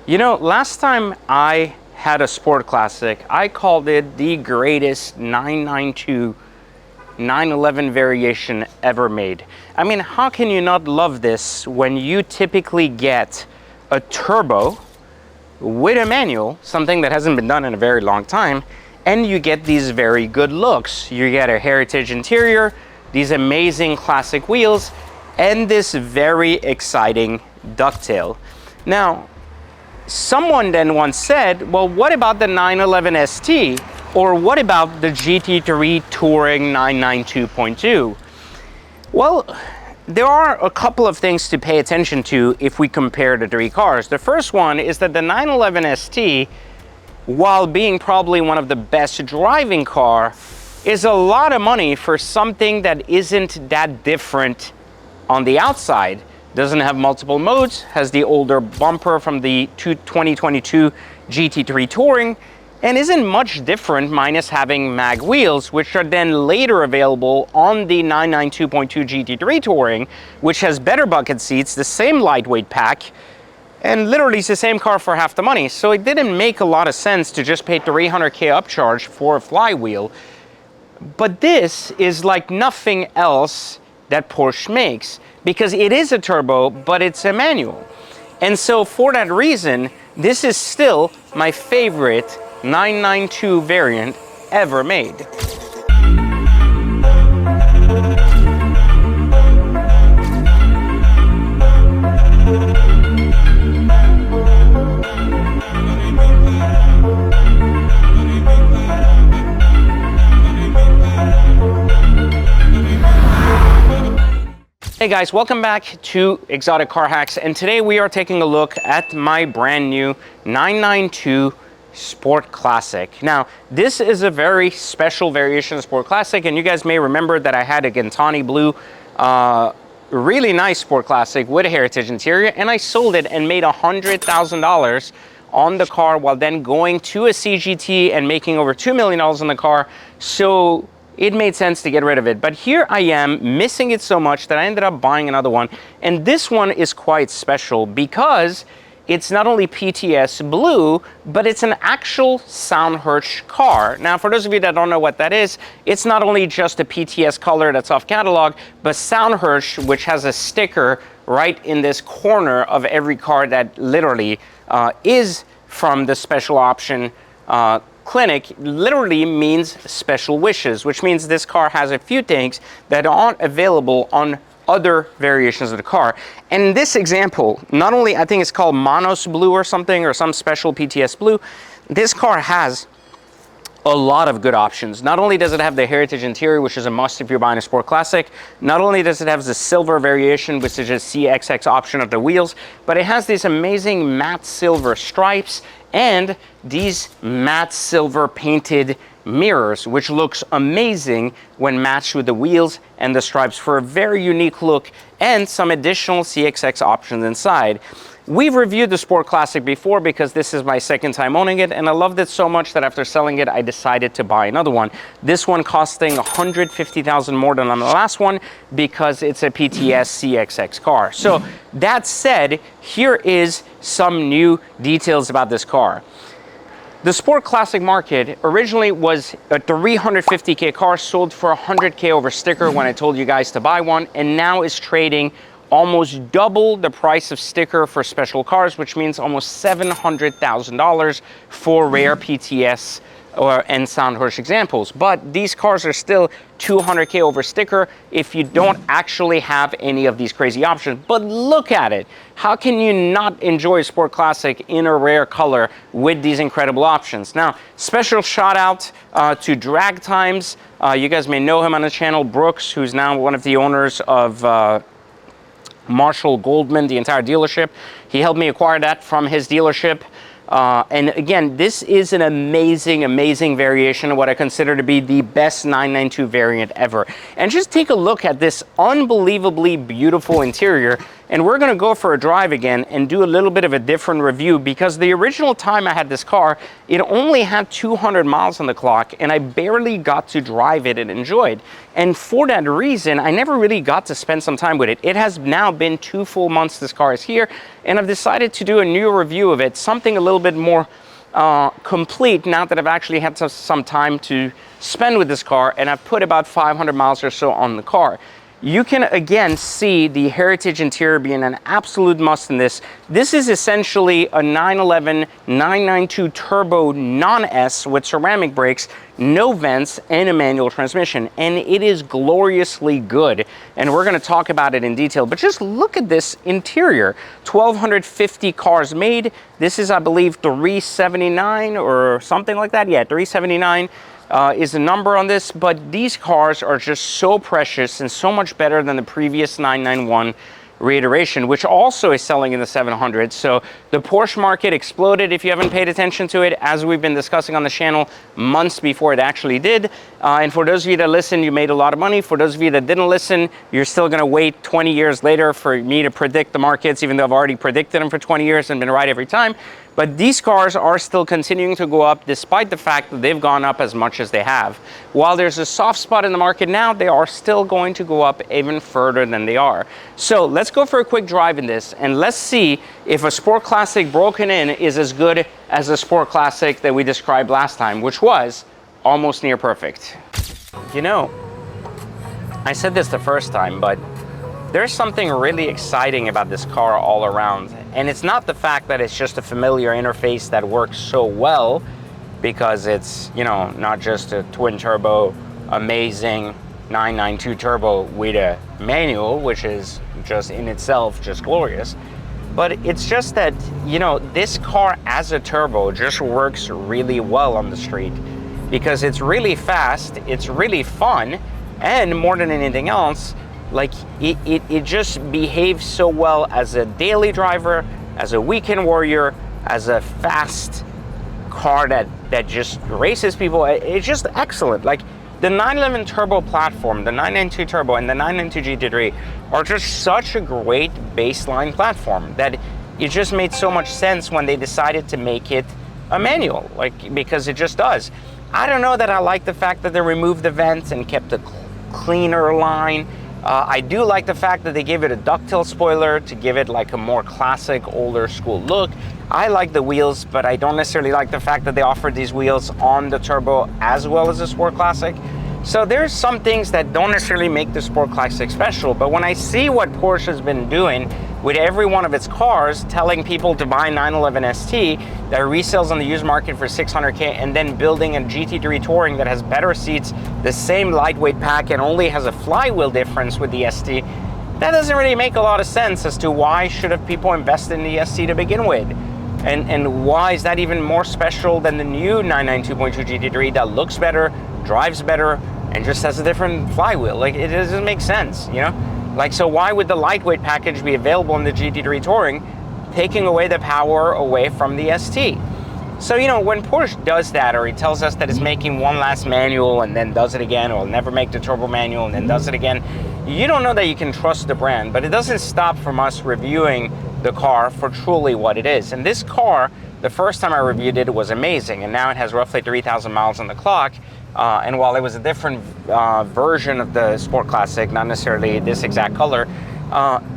You know, last time I had a Sport Classic, I called it the greatest 992 911 variation ever made. I mean, how can you not love this when you typically get a turbo with a manual, something that hasn't been done in a very long time, and you get these very good looks. You get a heritage interior, these amazing classic wheels, and this very exciting ducktail. Now, someone then once said, well, what about the 911 ST? Or what about the GT3 Touring 992.2? Well, there are a couple of things to pay attention to if we compare the three cars. The first one is that the 911 ST, while being probably one of the best driving car, is a lot of money for something that isn't that different on the outside. Doesn't have multiple modes, has the older bumper from the 2022 GT3 Touring, and isn't much different minus having mag wheels, which are then later available on the 992.2 GT3 Touring, which has better bucket seats, the same lightweight pack, and literally it's the same car for half the money. So it didn't make a lot of sense to just pay $300K upcharge for a flywheel. But this is like nothing else that Porsche makes, because it is a turbo, but it's a manual. And so for that reason, this is still my favorite 992 variant ever made. Hey guys, welcome back to Exotic Car Hacks, and today we are taking a look at my brand new 992 Sport Classic. Now, this is a very special variation of Sport Classic, and you guys may remember that I had a Gantani blue, really nice Sport Classic with a heritage interior, and I sold it and made $100,000 on the car while then going to a CGT and making over $2 million on the car. So it made sense to get rid of it. But here I am missing it so much that I ended up buying another one. And this one is quite special because it's not only PTS blue, but it's an actual Soundhirsch car. Now, for those of you that don't know what that is, it's not only just a PTS color that's off catalog, but Soundhirsch, which has a sticker right in this corner of every car that literally is from the special option clinic, literally means special wishes, which means this car has a few things that aren't available on other variations of the car. And in this example, not only, I think it's called Monos Blue or something, or some special PTS blue, this car has a lot of good options. Not only does it have the heritage interior, which is a must if you're buying a Sport Classic, not only does it have the silver variation, which is a CXX option of the wheels, but it has these amazing matte silver stripes and these matte silver painted mirrors, which looks amazing when matched with the wheels and the stripes for a very unique look, and some additional CXX options inside. We've reviewed the Sport Classic before because this is my second time owning it, and I loved it so much that after selling it, I decided to buy another one. This one costing $150,000 more than on the last one because it's a PTS CXX car. So that said, here is some new details about this car. The Sport Classic market originally was a $350K car, sold for $100K over sticker when I told you guys to buy one, and now is trading almost double the price of sticker for special cars, which means almost $700,000 for rare PTS and Soundhirsch examples. But these cars are still $200K over sticker if you don't actually have any of these crazy options. But look at it. How can you not enjoy a Sport Classic in a rare color with these incredible options? Now, special shout out to Drag Times. You guys may know him on the channel, Brooks, who's now one of the owners of Marshall Goldman, the entire dealership. He helped me acquire that from his dealership. And again, this is an amazing, amazing variation of what I consider to be the best 992 variant ever. And just take a look at this unbelievably beautiful interior. And we're gonna go for a drive again and do a little bit of a different review, because the original time I had this car, it only had 200 miles on the clock and I barely got to drive it and enjoy it. And for that reason, I never really got to spend some time with it. It has now been 2 full months this car is here, and I've decided to do a new review of it, something a little bit more complete now that I've actually had some time to spend with this car, and I've put about 500 miles or so on the car. You can again see the Heritage interior being an absolute must in this. This is essentially a 911 992 turbo non-S with ceramic brakes, no vents, and a manual transmission. And it is gloriously good. And we're gonna talk about it in detail, but just look at this interior. 1,250 cars made. This is, I believe, 379 or something like that. Yeah, 379. Is the number on this, but these cars are just so precious and so much better than the previous 991 reiteration, which also is selling in the 700. So the Porsche market exploded, if you haven't paid attention to it, as we've been discussing on the channel months before it actually did. And for those of you that listened, you made a lot of money. For those of you that didn't listen, you're still gonna wait 20 years later for me to predict the markets, even though I've already predicted them for 20 years and been right every time. But these cars are still continuing to go up despite the fact that they've gone up as much as they have. While there's a soft spot in the market now, they are still going to go up even further than they are. So let's go for a quick drive in this, and let's see if a Sport Classic broken in is as good as the Sport Classic that we described last time, which was almost near perfect. You know, I said this the first time, but there's something really exciting about this car all around. And it's not the fact that it's just a familiar interface that works so well, because it's, you know, not just a twin turbo, amazing 992 turbo with a manual, which is just in itself just glorious. But it's just that, you know, this car as a turbo just works really well on the street, because it's really fast, it's really fun, and more than anything else, like it just behaves so well as a daily driver, as a weekend warrior, as a fast car that just races people. It's just excellent. Like the 911 turbo platform, the 992 turbo and the 992 GT3 are just such a great baseline platform that it just made so much sense when they decided to make it a manual, like, because it just does. I don't know that I like the fact that they removed the vents and kept a cleaner line. I do like the fact that they gave it a ducktail spoiler to give it like a more classic, older school look. I like the wheels, but I don't necessarily like the fact that they offered these wheels on the turbo as well as the Sport Classic. So there's some things that don't necessarily make the Sport Classic special, but when I see what Porsche has been doing with every one of its cars, telling people to buy 911 ST that resells on the used market for $600K, and then building a GT3 Touring that has better seats, the same lightweight pack, and only has a flywheel difference with the ST, that doesn't really make a lot of sense as to why should have people invested in the ST to begin with. And why is that even more special than the new 992.2 GT3 that looks better, drives better, and just has a different flywheel? Like, it doesn't make sense, you know? Like, so why would the lightweight package be available in the GT3 Touring, taking away the power away from the ST? So, you know, when Porsche does that, or he tells us that it's making one last manual and then does it again, or never make the turbo manual and then does it again, you don't know that you can trust the brand, but it doesn't stop from us reviewing the car for truly what it is. And this car, the first time I reviewed it, was amazing, and now it has roughly 3,000 miles on the clock. And while it was a different version of the Sport Classic, not necessarily this exact color,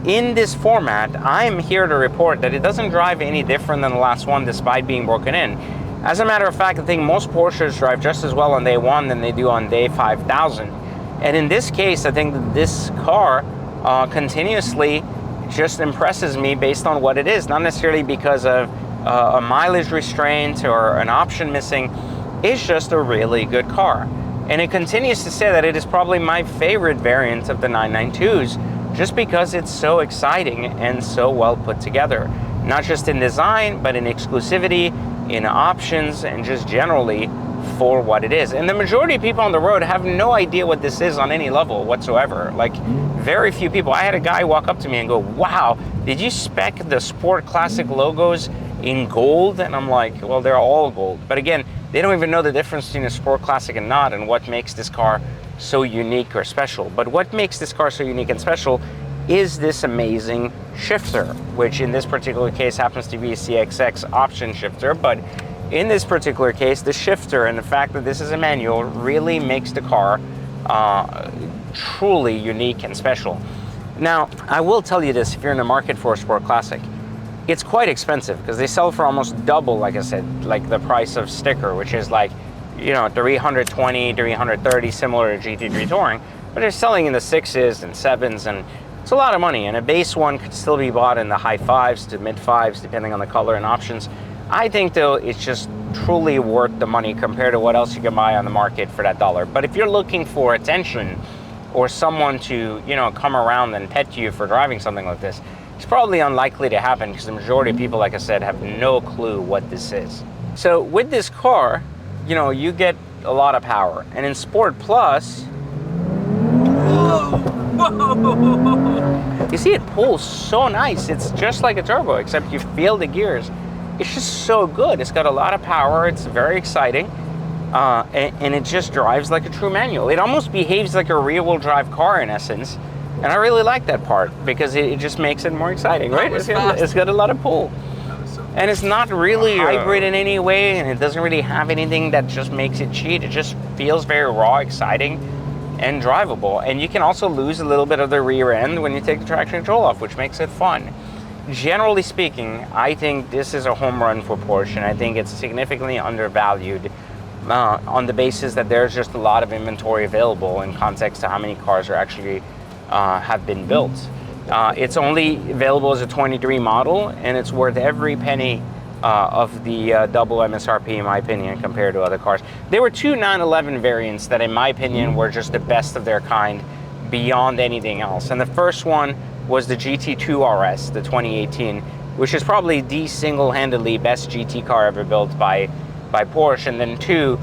in this format, I'm here to report that it doesn't drive any different than the last one despite being broken in. As a matter of fact, I think most Porsches drive just as well on day one than they do on day 5,000. And in this case, I think that this car continuously just impresses me based on what it is, not necessarily because of a mileage restraint or an option missing. It's just a really good car. And it continues to say that it is probably my favorite variant of the 992s, just because it's so exciting and so well put together. Not just in design, but in exclusivity, in options, and just generally for what it is. And the majority of people on the road have no idea what this is on any level whatsoever. Like, very few people. I had a guy walk up to me and go, "Wow, did you spec the Sport Classic logos in gold?" And I'm like, well, they're all gold. But again, they don't even know the difference between a Sport Classic and not, and what makes this car so unique or special. But what makes this car so unique and special is this amazing shifter, which in this particular case happens to be a CXX option shifter. But in this particular case, the shifter and the fact that this is a manual really makes the car truly unique and special. Now, I will tell you this, if you're in the market for a sport classic, it's quite expensive because they sell for almost double, like I said, like the price of sticker, which is like, you know, 320, 330, similar to GT3 Touring, but they're selling in the 6s and 7s, and it's a lot of money. And a base one could still be bought in the high 5s to mid 5s, depending on the color and options. I think though, it's just truly worth the money compared to what else you can buy on the market for that dollar. But if you're looking for attention or someone to, you know, come around and pet you for driving something like this, it's probably unlikely to happen because the majority of people, like I said, have no clue what this is. So with this car, you know, you get a lot of power. And in Sport Plus, you see it pulls so nice. It's just like a turbo, except you feel the gears. It's just so good. It's got a lot of power. It's very exciting. And it just drives like a true manual. It almost behaves like a rear-wheel drive car in essence. And I really like that part because it just makes it more exciting, right? It's got a lot of pull. And it's not really hybrid in any way, and it doesn't really have anything that just makes it cheat. It just feels very raw, exciting, and drivable. And you can also lose a little bit of the rear end when you take the traction control off, which makes it fun. Generally speaking, I think this is a home run for Porsche, and I think it's significantly undervalued on the basis that there's just a lot of inventory available in context to how many cars are actually have been built. It's only available as a 23 model, and it's worth every penny of the double MSRP, in my opinion, compared to other cars. There were two 911 variants that, in my opinion, were just the best of their kind beyond anything else. And the first one was the GT2 RS, the 2018, which is probably the single-handedly best GT car ever built by Porsche. And then two,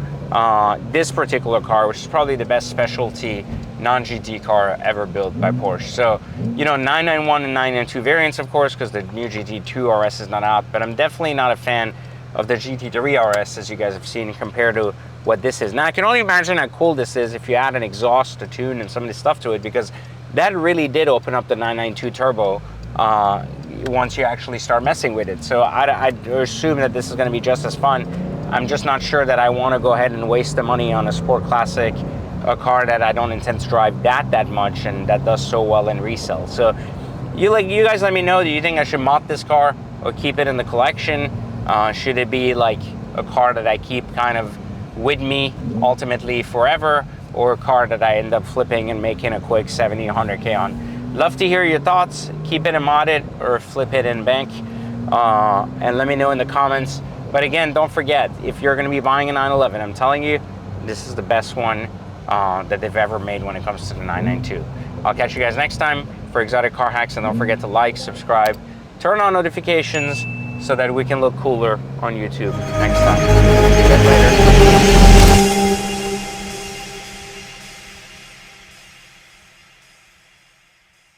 this particular car, which is probably the best specialty non-GT car ever built by Porsche. So, you know, 991 and 992 variants, of course, because the new GT2 RS is not out, but I'm definitely not a fan of the GT3 RS, as you guys have seen, compared to what this is. Now, I can only imagine how cool this is if you add an exhaust, a tune, and some of this stuff to it, because that really did open up the 992 turbo once you actually start messing with it. So I assume that this is going to be just as fun. I'm just not sure that I want to go ahead and waste the money on a sport classic, a car that I don't intend to drive that much and that does so well in resale. So you guys let me know, do you think I should mod this car or keep it in the collection? Should it be like a car that I keep kind of with me ultimately forever, or a car that I end up flipping and making a quick 70, 100K on? Love to hear your thoughts. Keep it and mod it, or flip it and bank. And let me know in the comments. But again, don't forget, if you're gonna be buying a 911, I'm telling you, this is the best one that they've ever made when it comes to the 992. I'll catch you guys next time for Exotic Car Hacks, and don't forget to like, subscribe, turn on notifications so that we can look cooler on YouTube next time.